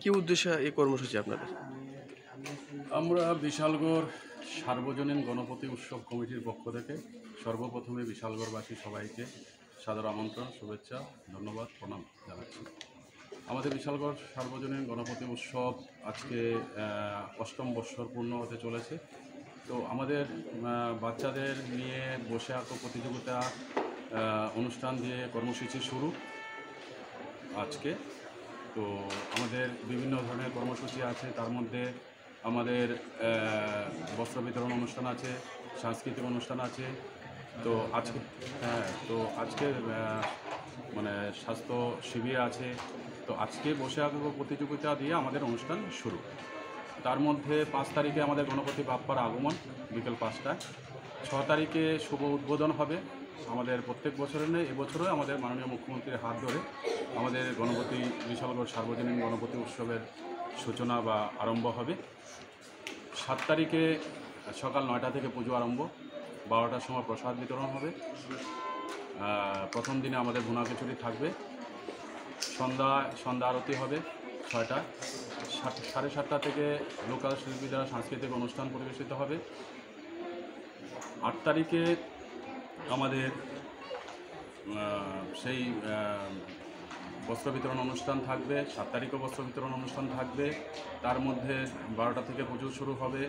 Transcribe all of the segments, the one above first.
কি উদ্দেশ্যে এই কর্মসূচি আপনাদের? আমরা বিশালগড় সার্বজনীন গণপতি উৎসব কমিটির পক্ষ থেকে সর্বপ্রথমে বিশালগড়বাসী সবাইকে সাদর আমন্ত্রণ, শুভেচ্ছা, ধন্যবাদ, প্রণাম জানাচ্ছি। আমাদের বিশালগড় সার্বজনীন গণপতি উৎসব আজকে অষ্টম বৎসর পূর্ণ হতে চলেছে। তো আমাদের বাচ্চাদের নিয়ে বসে আঁকো প্রতিযোগিতা অনুষ্ঠান দিয়ে কর্মসূচি শুরু আজকে। তো আমাদের বিভিন্ন ধরনের কর্মসূচি আছে, তার মধ্যে আমাদের বস্ত্র বিতরণ অনুষ্ঠান আছে, সাংস্কৃতিক অনুষ্ঠান আছে। তো আজকে মানে স্বাস্থ্য শিবির আছে। তো আজকে বসে আঁকো প্রতিযোগিতা দিয়ে আমাদের অনুষ্ঠান শুরু। তার মধ্যে 5 তারিখে আমাদের গণপতি বাপ্পার আগমন বিকেল 5টায়। 6 তারিখে শুভ উদ্বোধন হবে। আমাদের প্রত্যেক বছরের নেই, এবছরও আমাদের মাননীয় মুখ্যমন্ত্রীর হাত ধরে আমাদের গণপতি বিশালগড় সার্বজনীন গণপতি উৎসবের সূচনা বা আরম্ভ হবে। 7 তারিখে সকাল 9টা থেকে পুজো আরম্ভ, 12টার সময় প্রসাদ বিতরণ হবে। প্রথম দিনে আমাদের ভুনা খিচুড়ি থাকবে। সন্ধ্যা আরতি হবে 6টায়। 7:30 থেকে লোকাল শিল্পী দ্বারা সাংস্কৃতিক অনুষ্ঠান পরিবেশিত হবে। 8 তারিখে আমাদের সেই বস্ত্র বিতরণ অনুষ্ঠান থাকবে। 7 তারিখেও বস্ত্র বিতরণ অনুষ্ঠান থাকবে। তার মধ্যে 12টা থেকে পুজো শুরু হবে।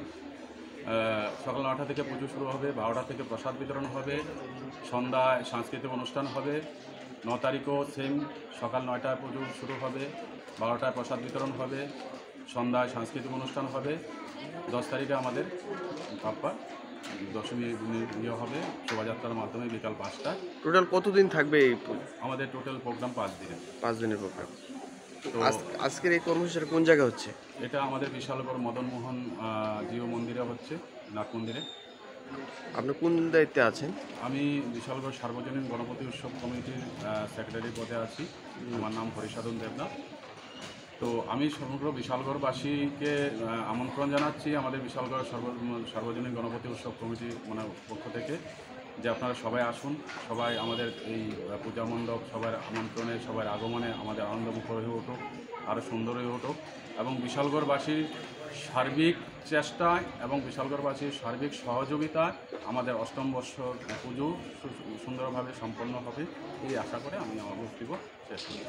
সকাল 9টা থেকে পুজো শুরু হবে, 12টা থেকে প্রসাদ বিতরণ হবে, সন্ধ্যায় সাংস্কৃতিক অনুষ্ঠান হবে। 9 তারিখও সেম, সকাল 9টায় পুজো শুরু হবে, 12টায় প্রসাদ বিতরণ হবে, সন্ধ্যায় সাংস্কৃতিক অনুষ্ঠান হবে। 10 তারিখে আমাদের বাপ্পার দশমী ইয়ে হবে শোভাযাত্রার মাধ্যমে বিকাল 5টায়। টোটাল কতদিন থাকবে এই আমাদের টোটাল প্রোগ্রাম 5 দিনের। 5 দিনের প্রোগ্রাম? তো আজকের এই কর্মসূচিটা কোন জায়গায় হচ্ছে? এটা আমাদের বিশালগড় মদনমোহন জিও মন্দিরে হচ্ছে, নাথ মন্দিরে। আপনি কোন দায়িত্বে আছেন? আমি বিশালগড় সার্বজনীন গণপতি উৎসব কমিটির সেক্রেটারি পদে আছি। আমার নাম হরিসাধন দেবনাথ। তো আমি সমগ্র বিশালগড়বাসীকে আমন্ত্রণ জানাচ্ছি আমাদের বিশালগড় সার্বজনীন গণপতি উৎসব কমিটি পক্ষ থেকে, যে আপনারা সবাই আসুন, সবাই আমাদের এই পূজা মণ্ডপ সবার আমন্ত্রণে, সবার আগমনে আমাদের আনন্দমুখর হয়ে উঠুক, আরও সুন্দর হয়ে উঠুক, এবং বিশালগড়বাসীর সার্বিক চেষ্টায় এবং বিশালগড়বাসীর সার্বিক সহযোগিতায় আমাদের অষ্টম বৎসর পুজো সুন্দরভাবে সম্পন্ন হবে এই আশা করে আমি আমার বক্তব্য শেষ করি।